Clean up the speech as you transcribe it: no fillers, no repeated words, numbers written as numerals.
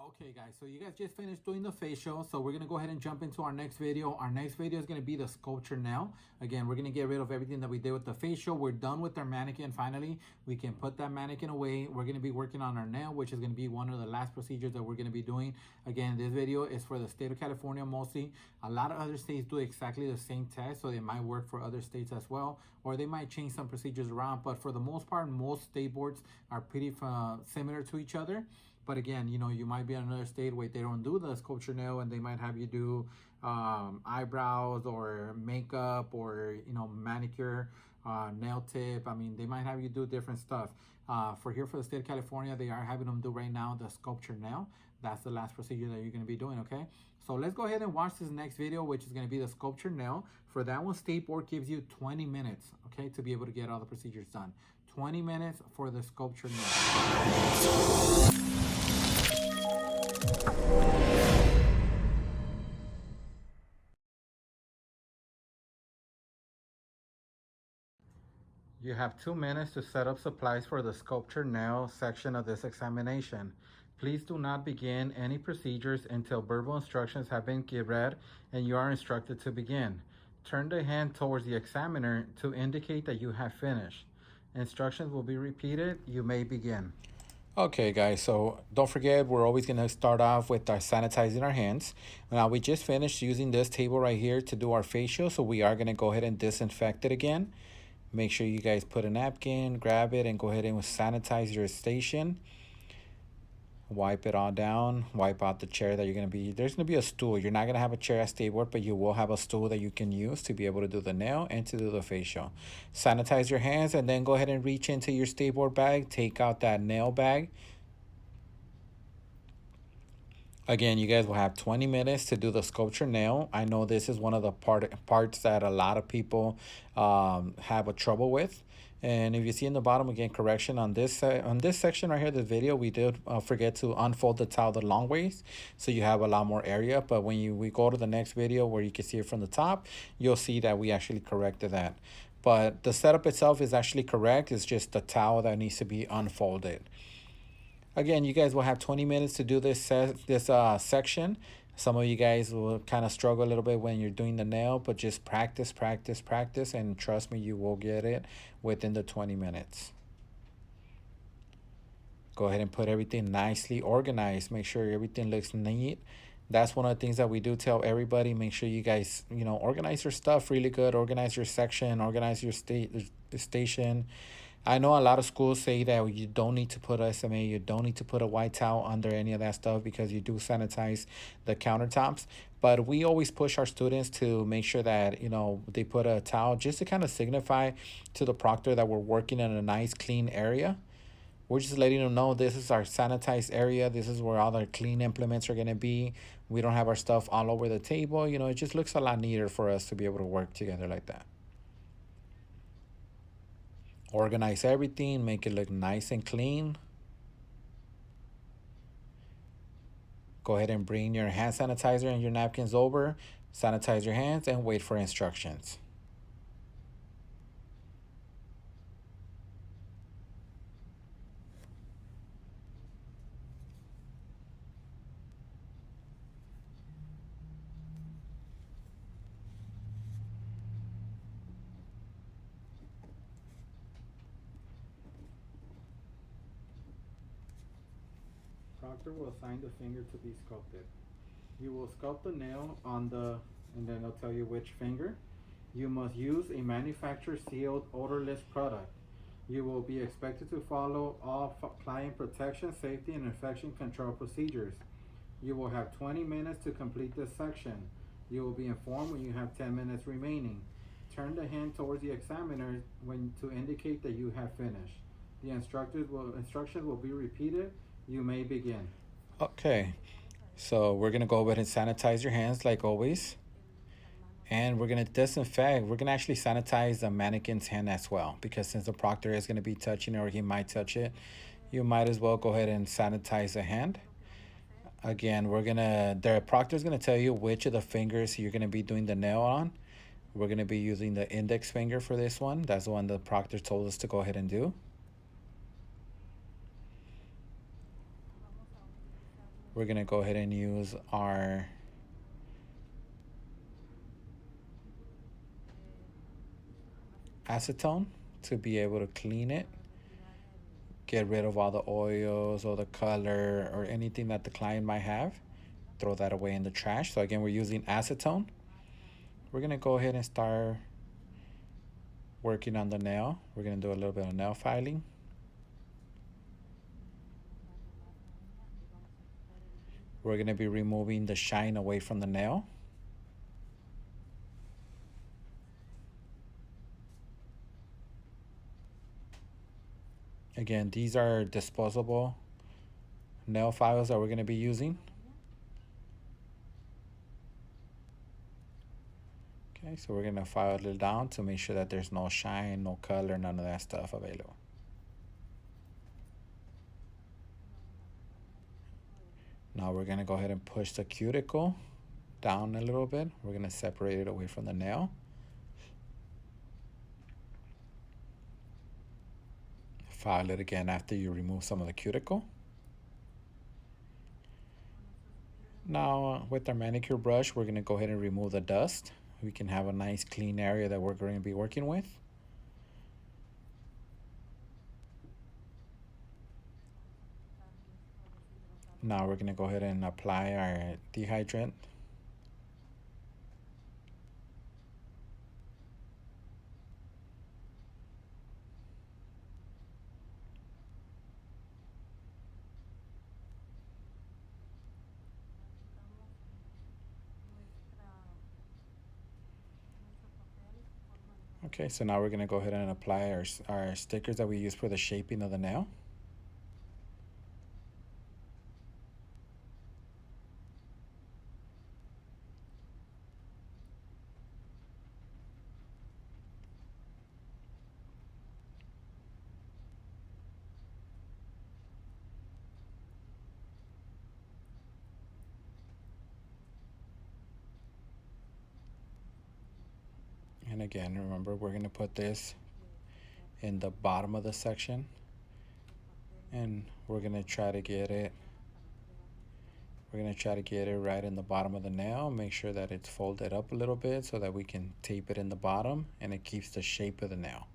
Okay guys, so you guys just finished doing the facial, so we're gonna go ahead and jump into our next video. Our next video is gonna be the sculpture nail. Again, we're gonna get rid of everything that we did with the facial. We're done with our mannequin. Finally, we can put that mannequin away. We're gonna be working on our nail, which is gonna be one of the last procedures that we're gonna be doing. Again, this video is for the state of California mostly. A lot of other states do exactly the same test, so it might work for other states as well, or they might change some procedures around, but for the most part, most state boards are pretty similar to each other. But again, you know, you might be in another state where they don't do the sculpture nail and they might have you do eyebrows or makeup or, you know, manicure, nail tip. I mean, they might have you do different stuff. For the state of California, they are having them do right now the sculpture nail. That's the last procedure that you're going to be doing, okay? So let's go ahead and watch this next video, which is going to be the sculpture nail. For that one, state board gives you 20 minutes, okay, to be able to get all the procedures done. 20 minutes for the sculpture nail. You have 2 minutes to set up supplies for the sculpture nail section of this examination. Please do not begin any procedures until verbal instructions have been read and you are instructed to begin. Turn the hand towards the examiner to indicate that you have finished. Instructions will be repeated. You may begin. Okay guys, so don't forget, we're always going to start off with our sanitizing our hands. Now we just finished using this table right here to do our facial, so we are going to go ahead and disinfect it again. Make sure you guys put a napkin, grab it, and go ahead and sanitize your station. Wipe it all down. Wipe out the chair that you're going to be. There's going to be a stool. You're not going to have a chair at state board, but you will have a stool that you can use to be able to do the nail and to do the facial. Sanitize your hands and then go ahead and reach into your state board bag. Take out that nail bag. Again, you guys will have 20 minutes to do the sculpture nail. I know this is one of the parts that a lot of people have a trouble with. And if you see in the bottom, again, correction on this section right here, the video, we did forget to unfold the towel the long ways, so you have a lot more area. But when we go to the next video where you can see it from the top, you'll see that we actually corrected that. But the setup itself is actually correct. It's just the towel that needs to be unfolded. Again, you guys will have 20 minutes to do this section. Some of you guys will kind of struggle a little bit when you're doing the nail, but just practice, practice, practice, and trust me, you will get it within the 20 minutes. Go ahead and put everything nicely organized. Make sure everything looks neat. That's one of the things that we do tell everybody. Make sure you guys, you know, organize your stuff really good. Organize your section, organize your station. I know a lot of schools say that you don't need to put SMA, you don't need to put a white towel under any of that stuff because you do sanitize the countertops. But we always push our students to make sure that, you know, they put a towel just to kind of signify to the proctor that we're working in a nice, clean area. We're just letting them know this is our sanitized area. This is where all our clean implements are going to be. We don't have our stuff all over the table. You know, it just looks a lot neater for us to be able to work together like that. Organize everything, make it look nice and clean. Go ahead and bring your hand sanitizer and your napkins over. Sanitize your hands and wait for instructions. Proctor will assign the finger to be sculpted. You will sculpt the nail on and then it'll tell you which finger. You must use a manufacturer sealed odorless product. You will be expected to follow all client protection, safety, and infection control procedures. You will have 20 minutes to complete this section. You will be informed when you have 10 minutes remaining. Turn the hand towards the examiner to indicate that you have finished. The instructions will be repeated. You may begin. Okay, so we're gonna go ahead and sanitize your hands like always. And we're gonna disinfect. We're gonna actually sanitize the mannequin's hand as well, because since the proctor is gonna be touching it or he might touch it, you might as well go ahead and sanitize the hand. Again, the proctor is gonna tell you which of the fingers you're gonna be doing the nail on. We're gonna be using the index finger for this one. That's the one the proctor told us to go ahead and do. we're gonna go ahead and use our acetone to be able to clean it, get rid of all the oils or the color or anything that the client might have. Throw that away in the trash. So again, we're using acetone. We're gonna go ahead and start working on the nail. We're gonna do a little bit of nail filing. We're gonna be removing the shine away from the nail. Again, these are disposable nail files that we're gonna be using. Okay, so we're gonna file it down to make sure that there's no shine, no color, none of that stuff available. Now we're gonna go ahead and push the cuticle down a little bit. We're gonna separate it away from the nail. File it again after you remove some of the cuticle. Now with our manicure brush, we're gonna go ahead and remove the dust. We can have a nice clean area that we're going to be working with. Now we're gonna go ahead and apply our dehydrant. Okay, so now we're gonna go ahead and apply our stickers that we use for the shaping of the nail. And again, remember, we're gonna put this in the bottom of the section, and we're gonna try to get it right in the bottom of the nail. Make sure that it's folded up a little bit so that we can tape it in the bottom and it keeps the shape of the nail.